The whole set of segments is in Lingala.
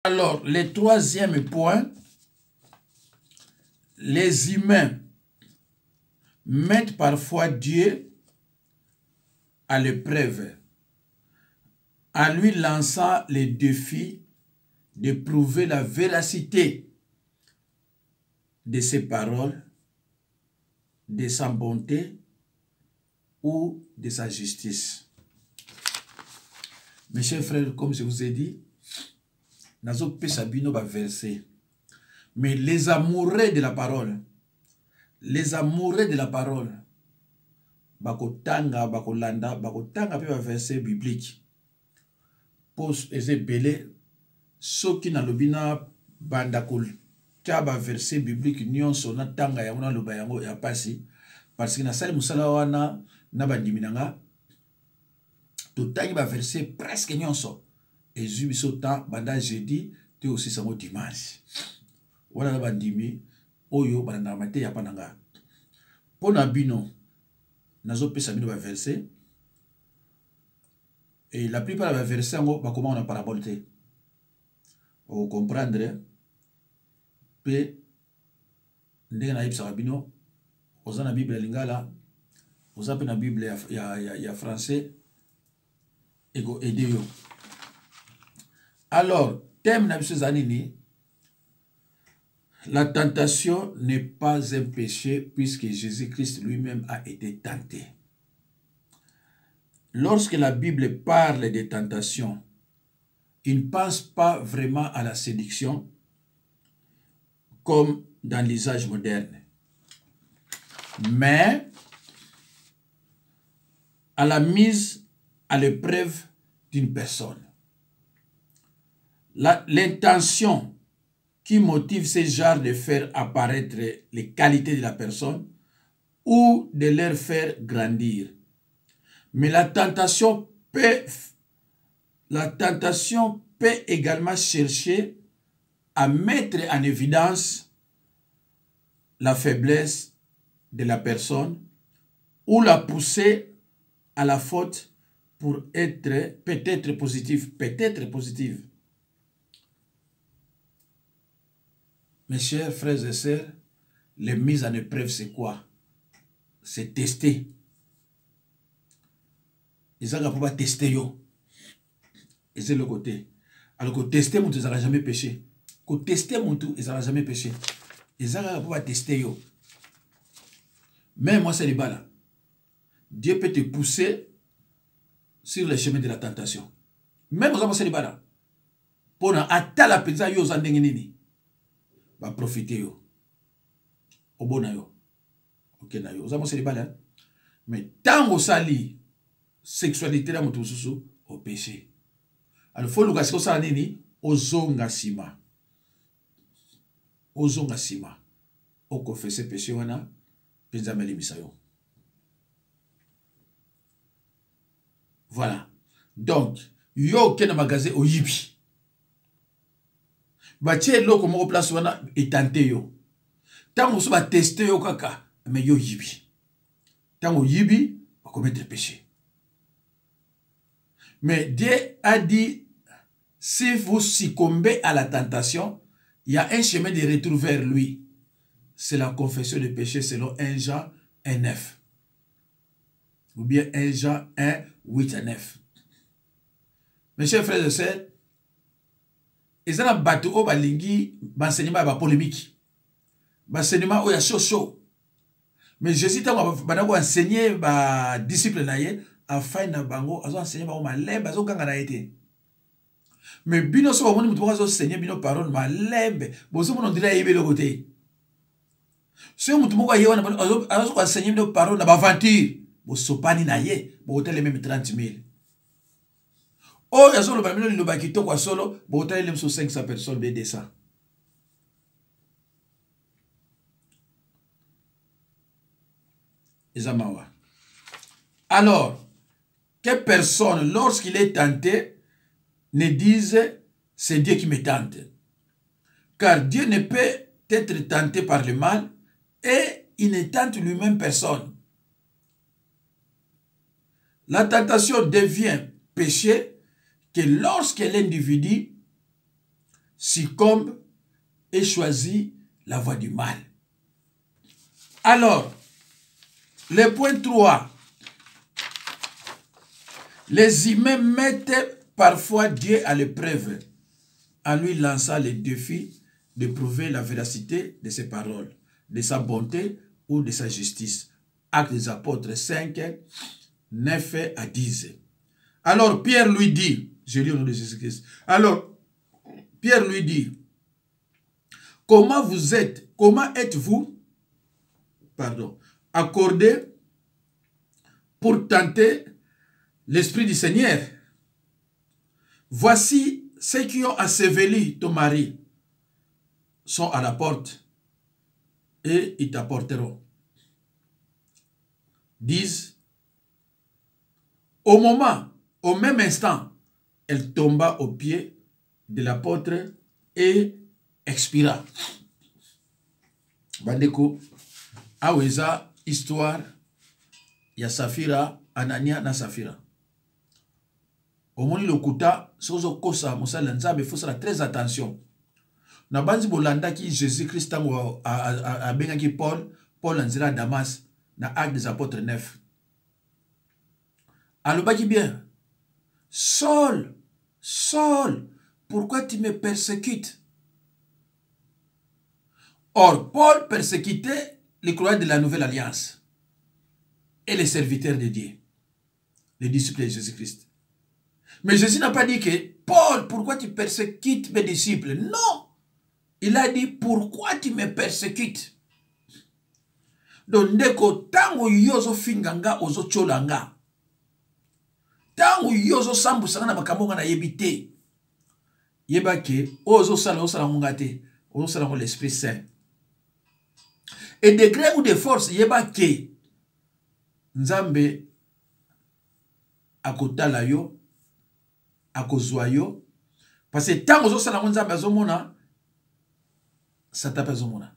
Alors, le troisième point, les humains mettent parfois Dieu à l'épreuve, en lui lançant le défi de prouver la véracité de ses paroles, de sa bonté ou de sa justice. Mes chers frères, comme je vous ai dit, nazo pesa bino ba verset. Mais les amoureux de la parole, bakotanga, bakolanda, bakotanga pe ba verset biblique. Pose eze belé, soki na lobina banda tia ba verset biblique nyonso na tanga yango na loba yango ya pasi, parce que na sali musala wana na bandimi nanga totangi ba verset presque nyonso. Et biso temps banda jeudi te aussi sango dimanche. Wala na bandimi oyo banda mate ya pananga. Pona bino nazo pesa bino ba verset. Et la plupart des versets ba comment on a parabole te. Vous comprendre pe ndenge na yebisa bino oza na Bible lingala, oza pe na Bible ya français ego aider yo. Alors, thème na biso zanini, la tentation n'est pas un péché puisque Jésus-Christ lui-même a été tenté. Lorsque la Bible parle de tentation, il ne pense pas vraiment à la séduction comme dans l'usage moderne, mais à la mise à l'épreuve d'une personne. L'intention qui motive ce genre de faire apparaître les qualités de la personne ou de leur faire grandir. Mais la tentation peut également chercher à mettre en évidence la faiblesse de la personne ou la pousser à la faute pour être peut-être positive. Mes chers frères et sœurs, les mises en épreuve, c'est quoi? C'est tester. Ils ont pas tester yo. Et c'est le côté. Alors que tester mon tout, ils n'auront jamais péché. Que tester mon tout, ils n'auront jamais péché. Ils ont pas tester yo. Mais moi, c'est les balles. Dieu peut te pousser sur le chemin de la tentation. Même aux c'est les balles. Pour atteindre la pizza yo zandengeni. Va profiter yo. Au bon yo. Ok na yo. Aux c'est les balles. Mais tant au sali sexualité là mutu susu au péché. Alors faut le gars ça nini ozonga sima. Ozonga sima. O confesser péché wana penza meli misayo. Voilà. Donc, yo ken magasin au yibi. Batie loko moko place wana etante yo. Tango so ba tester yo kaka, mais yo yibi. Tango yibi, va commettre péché. Mais Dieu a dit, si vous succombez à la tentation, il y a un chemin de retour vers lui. C'est la confession de péché selon 1 Jean 1,9. Ou bien 1 Jean 1, 8 à 9. Mes chers frères et sœurs, ils ont un bateau au balingi, l'enseignement est polémique. L'enseignement est chaud. Mais Jésus a enseigné les disciples afin de enseigner les malèbres. Mais bino so moni mutu bazo enseigner bino parole malèbres. Bozo mon dirait yebe le côté. Si mutu moko yewana azo enseigner bino parole na aventure. Boso pani na ye, bo hôtel même 30 000. Oh, yazo lo bamino lo bakito kwa solo, bo hôtel même 500 personnes B200. Ezamawa. Alors, que personne, lorsqu'il est tenté, ne dise c'est Dieu qui me tente. Car Dieu ne peut être tenté par le mal et il ne tente lui-même personne. La tentation devient péché que lorsque l'individu succombe et choisit la voie du mal. Alors, le point 3. Les humains mettent parfois Dieu à l'épreuve en lui lançant le défi de prouver la véracité de ses paroles, de sa bonté ou de sa justice. Actes des Apôtres 5, 9 à 10. Alors Pierre lui dit, je lis au nom de Jésus-Christ, alors Pierre lui dit, comment êtes-vous, accordé pour tenter l'Esprit du Seigneur? Voici ceux qui ont enseveli ton mari sont à la porte et ils t'apporteront. 10. Au même instant, elle tomba aux pieds de l'apôtre et expira. Bandeko, aweza histoire ya Safira, Anania na Safira. Omoni lokuta, sozo kosa mosala nzambe, faut faire très attention. Na banzi bolanda ki Jésus-Christ a bengaki Paul nzira Damas na Actes des Apôtres 9. Alobaki bien, Saul, pourquoi tu me persécutes? Or, Paul persécutait les croyants de la Nouvelle Alliance et les serviteurs de Dieu, les disciples de Jésus-Christ. Mais Jésus n'a pas dit que, Paul, pourquoi tu persécutes mes disciples? Non! Il a dit, pourquoi tu me persécutes? Donc, ndeko, tango yozo finganga ozo cholanga. Tango yozo sambu sanga na makambo na yebite. Yebake, ozo sala mungate, ozo sala l'Esprit Saint. Et de gré ou de force, yebake, nzambe akotala yo, akozwa yo, parce que tango ozo sala nzambe azomona, Satan azomona.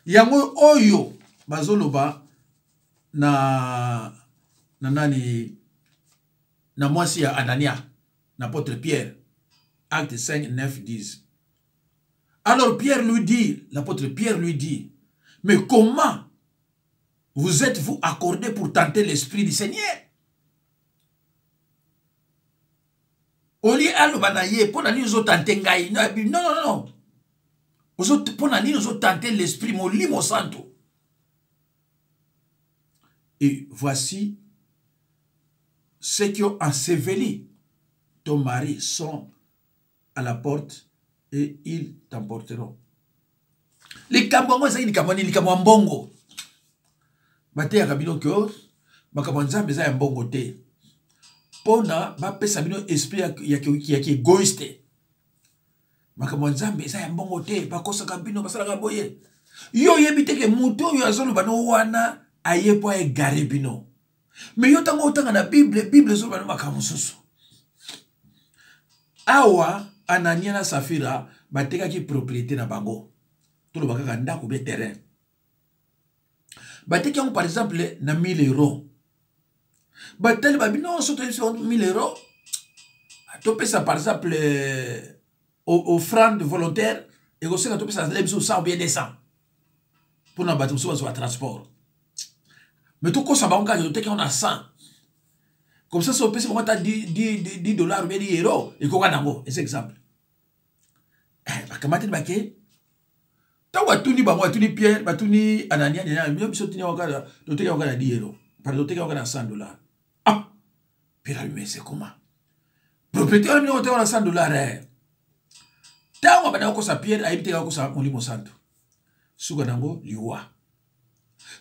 Yango oyo bazoloba na mwasi ya Anania, n'apôtre Pierre, Acte 5, 9, 10. Alors Pierre lui dit, l'apôtre Pierre lui dit, mais comment vous êtes-vous accordé pour tenter l'Esprit du Seigneur? Oli alobanaye, pour nani nous tenter ngai. Non. Pour nani nous tenter l'Esprit, mon limo santo. Et voici ceux qui ont enseveli ton mari sont à la porte et ils t'emporteront. Les kambongo, c'est les kambongo. Bate ya kabino kyo, makabonza beza ya mbongo te. Pona, ba pesa bino esprit ya ki égoïste. Makabonza beza ya mbongo te, ba kosa kabino basala kaboye. Yo yebite ke muto yo azolo bano wana ayepo e gare bino. Mais yo tango otanga na Bible zo bano makamususu. Awa Anania na Safira bateka ki propriété na bango. Tout le bakaka ndako be terrain. Bateka par exemple na 1000 euros. Batel babino soto 1000 euros. Topé ça par exemple offrande volontaire et aussi topé ça lebso 100 ou bien 200. Pour na bateau sur transport. Mais tout ça va on a 100. Comme ça, si on peut se mettre $10 ou bien 10 euros, et qu'on a un c'est exemple. Comment tu vas dire? Tu vas tout ni Pierre, tu ni Anania, tu vas tout ni 10 euros. Pardon, tu vas $100. Ah! Pierre, mais c'est comment? Propriétaire, tu vas $100. Tu vas ko sa Pierre, tu vas ko sa Molimo Santo. Souganango, liwa.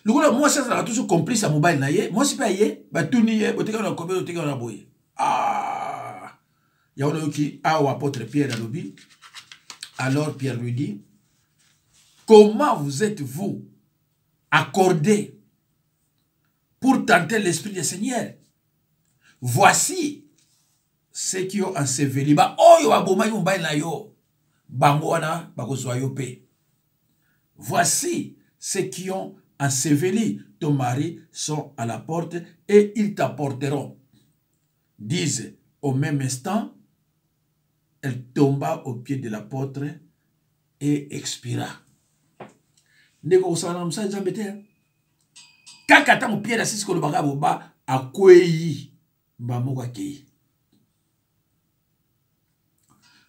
Le gars, moi, ça a toujours complice à mobile naïe. Moi, c'est pas yé. Bah, tout n'y est. Boté qu'on a combien de temps on a boyé. Ah! Il y a un qui a ou apôtre Pierre à l'obit. Alors, Pierre lui dit, comment vous êtes-vous accordé pour tenter l'Esprit du Seigneur? Voici ceux qui ont enseveli. Bah, oh, yo, aboma yo mobile na yo. Bango wana, bako soyo pe. Voici ceux qui ont enseveli ton mari sont à la porte et ils t'apporteront. Disent au même instant, elle tomba au pied de l'apôtre et expira. Ndeko osana msa nzambe te. Kaka ta mo pied na sisi ko lobaka boba akweyi mba moko akei.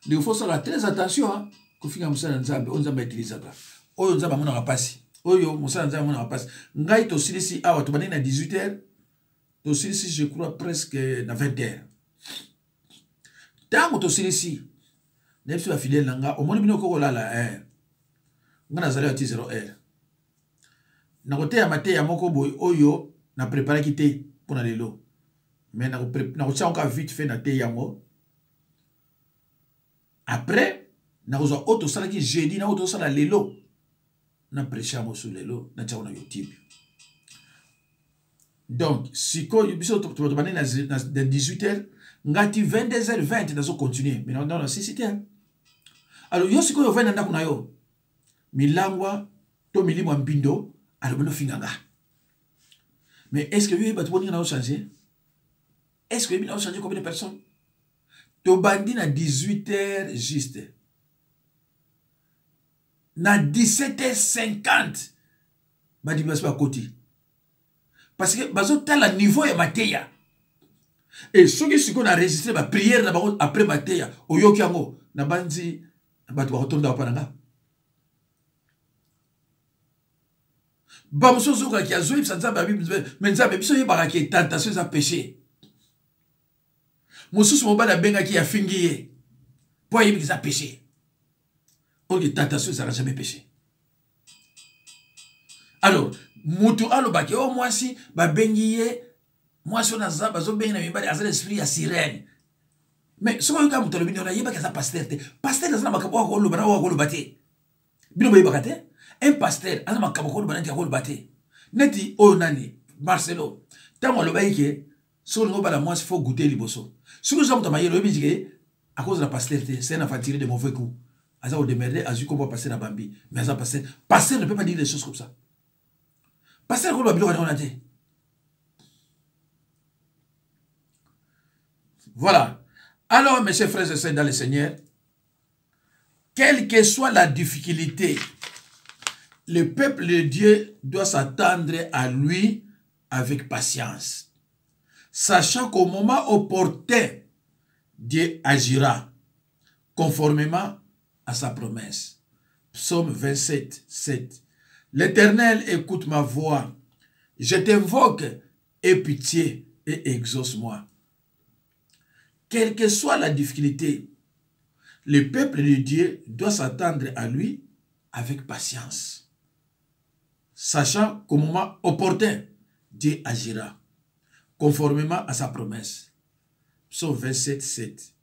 Il faut faire très attention ko finga msa nzambe on nzambe utilisaka. Oyo nzambe mona kapasi. Oyo msa nzambe mona kapasi. Ngai to silisi awa to banina 18h. To silisi je crois presque na 20h. Tango to silisi nepsi ba fidèle nanga omoni bino ko lala ngana zali ati 0h. Na kote ya mate ya moko boy oyo na préparer kité pour na lelo. Mais na ko encore vite fait na te yango. Après na ko zo auto sala ki jeudi na auto sala lelo. Na prêcher mo sur lelo na tcha na YouTube. Donc si ko biso to bané na 18h ngati 22h20 na zo continuer mais non si c'était. Alors yo siko yo vena ndako na yo. Milangwa to milimo mbindo alors finganga. Mais est-ce que lui va te changer? Est-ce que lui a changé combien de personnes? To bandi na 18h juste. Na 17h50 badi baso à côté. Parce que baso tala niveau ya mateya. Et ceux qui sont enregistré ma prière na après mateya oyoki yango na bandi batu ba rotonda pananga. Bamuso zoka ki azoyi nzambe mais nzambe biso yebaka ki tentation za péché. Mosusu mobala benga ki ya fingiye. Po yebi za péché. Or que tentation ça n'a jamais péché. Alors, mutu alobaki o mwasi ba bengiye mwasi ona za bazo bengi na mibali azala esprit ya sirène. Mais ce qu'on a mutu alobini ona yebaka za pasteur te. Pasteur azala makabo ko loba na ko loba te. Bino yebaka te. Un pasteur, on a ma kaboko de banane bate. Neti o nani Marcelo. Tango le baïke, sur le bala moi il faut goûter liboso. Si nous sommes tamayer le bidjé à cause de la pasteur, c'est un affaire tiré de mauvais coups. Asa au démerdé, azu qu'on va passer la bambi. Mais ça pasteur ne peut pas dire des choses comme ça. Pasteur qu'on va bien on a dit. Voilà. Alors mes chers frères et sœurs dans le Seigneur, quelle que soit la difficulté, le peuple de Dieu doit s'attendre à lui avec patience, sachant qu'au moment opportun, Dieu agira conformément à sa promesse. Psaume 27, 7. L'Éternel écoute ma voix, je t'invoque, aie pitié et exauce-moi. Quelle que soit la difficulté, le peuple de Dieu doit s'attendre à lui avec patience, sachant qu'au moment opportun, Dieu agira, conformément à sa promesse. Psaume 27, 7.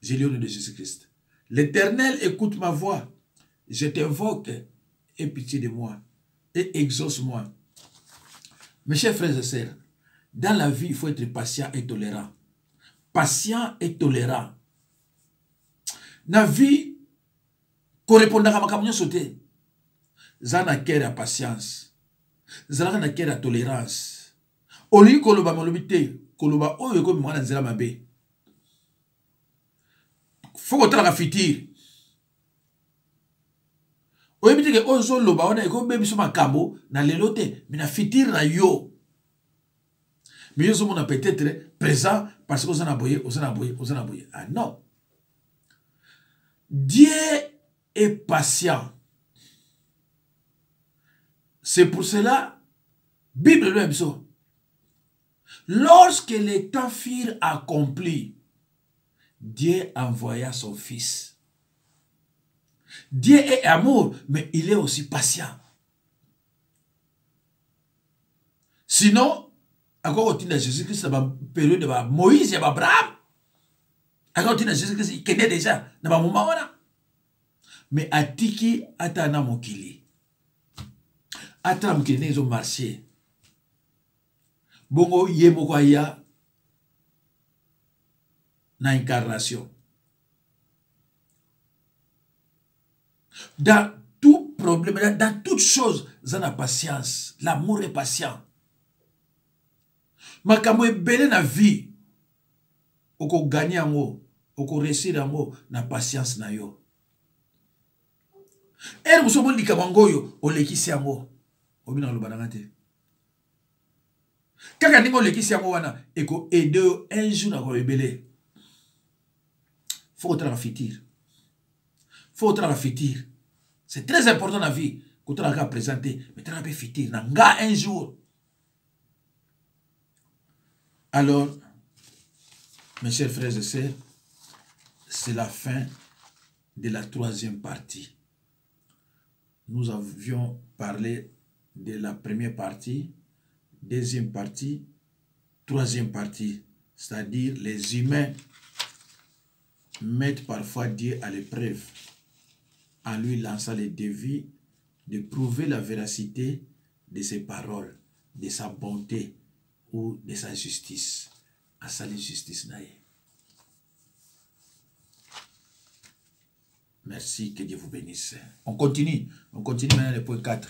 J'ai lu au nom de Jésus-Christ. L'Éternel écoute ma voix, je t'invoque, aie pitié de moi, et exauce-moi. Mes chers frères et sœurs, dans la vie, il faut être patient et tolérant. Patient et tolérant. Dans la vie, correspondant à ma camion sauté. Zana kere à patience. Zana na kere à tolérance. Oli koloba molobite, koloba oyo ko mwana nzela mabe. Faut que tu fitir. Oyebite ke ozo loba ona eko bebi so makambo na lelote, mais na fitir na yo. Mais yo mona peut-être présent parce que osana boye. Ah non. Dieu est patient. C'est pour cela, Bible le dit, lorsque les temps furent accomplis, Dieu envoya son Fils. Dieu est amour, mais il est aussi patient. Sinon, encore au-dessus de Jésus-Christ, dans la période de Moïse et Abraham, encore au-dessus de Jésus-Christ, il connaît déjà, dans le moment là. Mais Atiki atana mokili. Atana mokili ils ont marché. Bongo yemokwaya na incarnation. Dans tout problème, dans toute chose, ça a patience. L'amour est patient. Makambo ebele na vie, oko gagner ango, oko réussir yango na patience na yo. Er musomo likabango yo olekisi yango obina lobananga te. Kaka ndingo olekisi yango wana eko aider yo un jour na ko rebelle. Faut que fitir. Faut que fitir. C'est très important dans la vie que tu as présenté, mais tu as fitir nanga un jour. Alors, mes chers frères et sœurs, c'est la fin de la troisième partie. Nous avions parlé de la première partie, deuxième partie, troisième partie, c'est-à-dire les humains mettent parfois Dieu à l'épreuve en lui lançant le défi de prouver la véracité de ses paroles, de sa bonté ou de sa justice. À sa justice naïe. Merci, que Dieu vous bénisse. On continue maintenant le point 4.